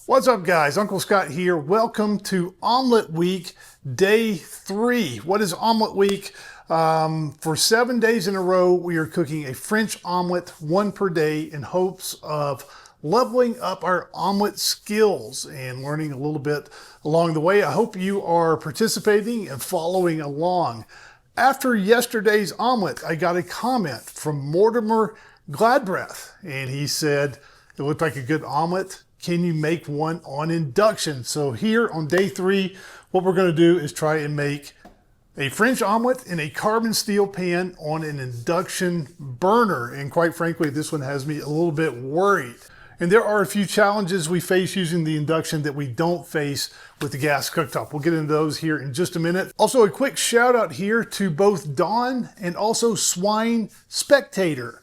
What's up, guys? Uncle Scott here. Welcome to Omelette Week, Day 3. What is Omelette Week? For 7 days in a row, we are cooking a French omelet, one per day, in hopes of leveling up our omelet skills and learning a little bit along the way. I hope you are participating and following along. After yesterday's omelet, I got a comment from Mortimer Gladbreath, and he said, it looked like a good omelet. Can you make one on induction? So here on day 3, what we're going to do is try and make a French omelet in a carbon steel pan on an induction burner. And quite frankly, this one has me a little bit worried. And there are a few challenges we face using the induction that we don't face with the gas cooktop. We'll get into those here in just a minute. Also, a quick shout out here to both Dawn and also Swine Spectator,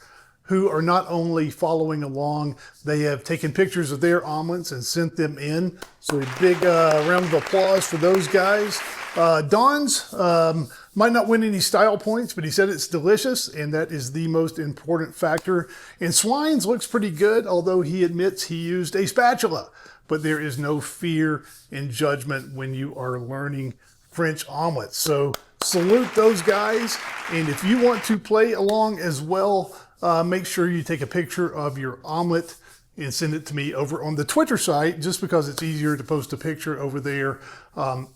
who are not only following along, they have taken pictures of their omelets and sent them in. So a big round of applause for those guys. Don's might not win any style points, but he said it's delicious, and that is the most important factor. And Swine's looks pretty good, although he admits he used a spatula. But there is no fear in judgment when you are learning French omelets. So salute those guys. And if you want to play along as well, make sure you take a picture of your omelet and send it to me over on the Twitter site, just because it's easier to post a picture over there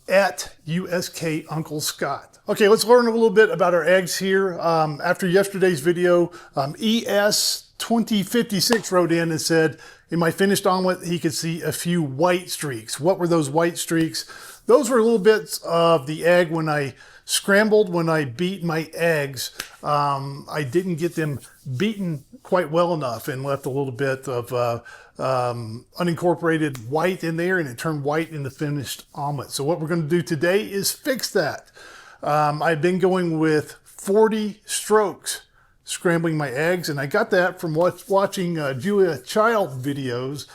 at USK Uncle Scott. Okay, let's learn a little bit about our eggs here. After yesterday's video, ES2056 wrote in and said, in my finished omelet, he could see a few white streaks. What were those white streaks? Those were little bits of the egg when I scrambled, when I beat my eggs. I didn't get them beaten quite well enough and left a little bit of unincorporated white in there, and it turned white in the finished omelet. So what we're going to do today is fix that. I've been going with 40 strokes scrambling my eggs, and I got that from watching Julia Child videos,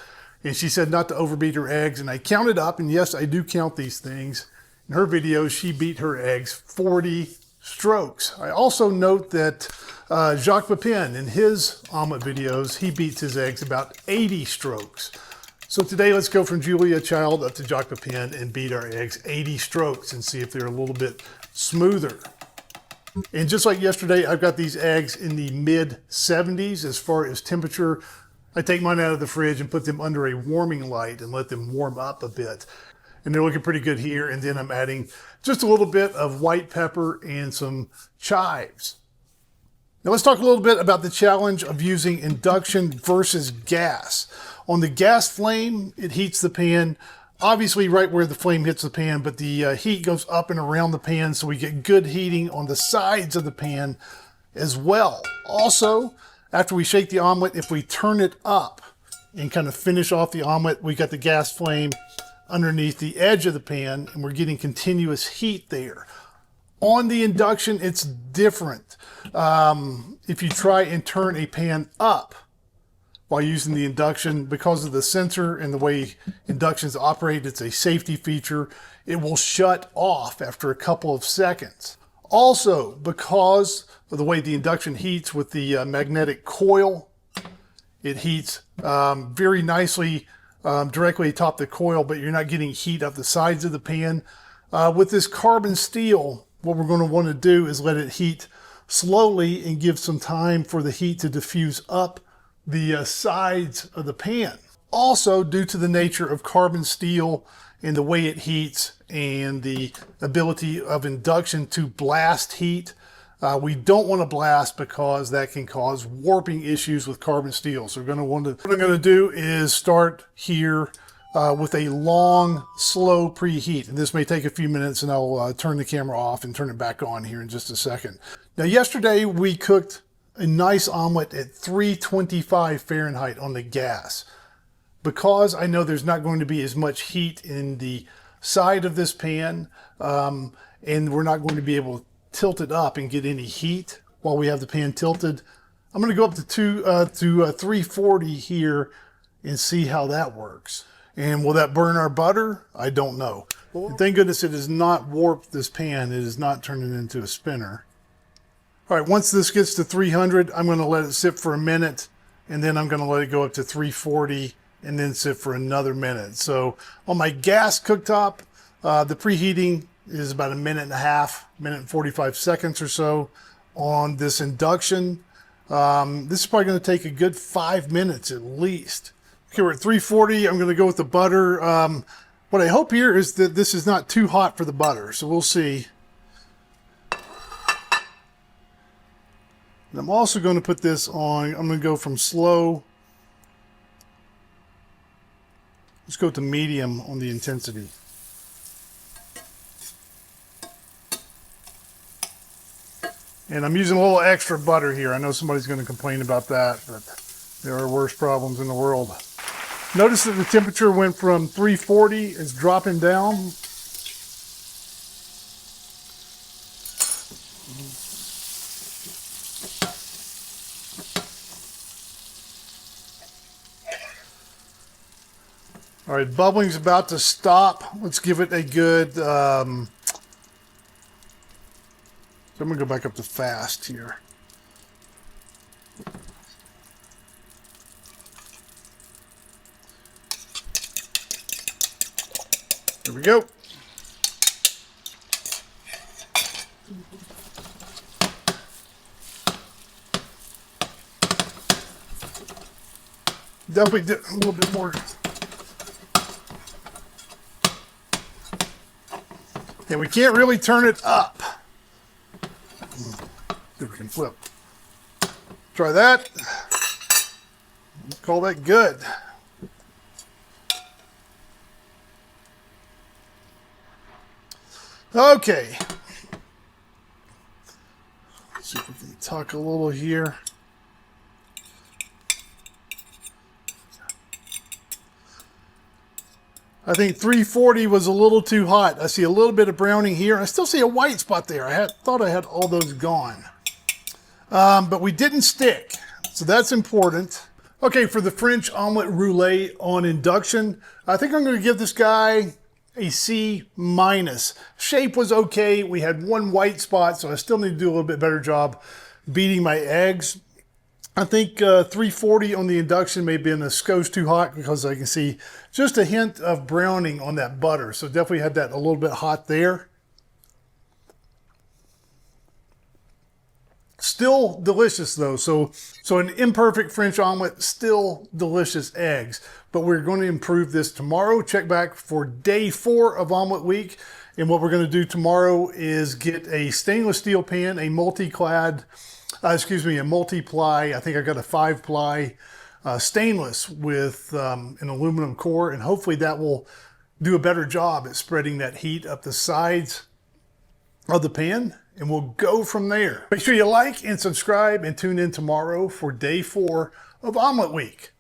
and she said not to overbeat her eggs, and I counted up, and yes, I do count these things. In her videos, she beat her eggs 40 strokes. I also note that Jacques Pepin, in his omelet videos, he beats his eggs about 80 strokes. So today, let's go from Julia Child up to Jacques Pepin and beat our eggs 80 strokes and see if they're a little bit smoother. And just like yesterday, I've got these eggs in the mid-70s as far as temperature. I take mine out of the fridge and put them under a warming light and let them warm up a bit. And they're looking pretty good here. And then I'm adding just a little bit of white pepper and some chives. Now let's talk a little bit about the challenge of using induction versus gas. On the gas flame, it heats the pan, obviously right where the flame hits the pan, but the heat goes up and around the pan, so we get good heating on the sides of the pan as well. Also, after we shake the omelet, if we turn it up and kind of finish off the omelet, we got the gas flame underneath the edge of the pan, and we're getting continuous heat there. On the induction, it's different. If you try and turn a pan up while using the induction, because of the sensor and the way inductions operate, it's a safety feature, it will shut off after a couple of seconds. Also, because of the way the induction heats with the magnetic coil, it heats very nicely directly atop the coil, but you're not getting heat up the sides of the pan. With this carbon steel, what we're going to want to do is let it heat slowly and give some time for the heat to diffuse up the sides of the pan. Also, due to the nature of carbon steel and the way it heats and the ability of induction to blast heat, we don't want to blast because that can cause warping issues with carbon steel. So what I'm going to do is start here with a long, slow preheat. And this may take a few minutes, and I'll turn the camera off and turn it back on here in just a second. Now, yesterday we cooked a nice omelet at 325 Fahrenheit on the gas. Because I know there's not going to be as much heat in the side of this pan, and we're not going to be able to tilt it up and get any heat while we have the pan tilted, I'm going to go up to 340 here and see how that works. And will that burn our butter? I don't know. And thank goodness it has not warped this pan. It is not turning it into a spinner. All right, once this gets to 300, I'm going to let it sit for a minute, and then I'm going to let it go up to 340 and then sit for another minute. So on my gas cooktop, the preheating is about 1.5 minutes, 1 minute and 45 seconds or so. On this induction, this is probably going to take a good 5 minutes at least. Okay, we're at 340. I'm going to go with the butter. What I hope here is that this is not too hot for the butter, so we'll see. And I'm also going to put this on, I'm going to go from slow, let's go to medium on the intensity. And I'm using a little extra butter here. I know somebody's going to complain about that, but there are worse problems in the world. Notice that the temperature went from 340, it's dropping down. All right, bubbling's about to stop. Let's give it a good, so I'm gonna go back up to fast here. There we go. Definitely did a little bit more. And we can't really turn it up. See if we can flip. Try that. Call that good. Okay. Let's see if we can tuck a little here. I think 340 was a little too hot. I see a little bit of browning here. I still see a white spot there. I thought I had all those gone. But we didn't stick, so that's important. Okay, for the French omelette roulette on induction, I think I'm going to give this guy a C-. Shape was okay. We had one white spot, so I still need to do a little bit better job beating my eggs. I think 340 on the induction may have been a skosh too hot because I can see just a hint of browning on that butter. So definitely had that a little bit hot there. Still delicious though. So an imperfect French omelet, still delicious eggs. But we're going to improve this tomorrow. Check back for day 4 of omelet week. And what we're going to do tomorrow is get a stainless steel pan, a multi-ply, I think I got a 5-ply stainless with an aluminum core, and hopefully that will do a better job at spreading that heat up the sides of the pan, and we'll go from there. Make sure you like and subscribe and tune in tomorrow for day 4 of omelet week.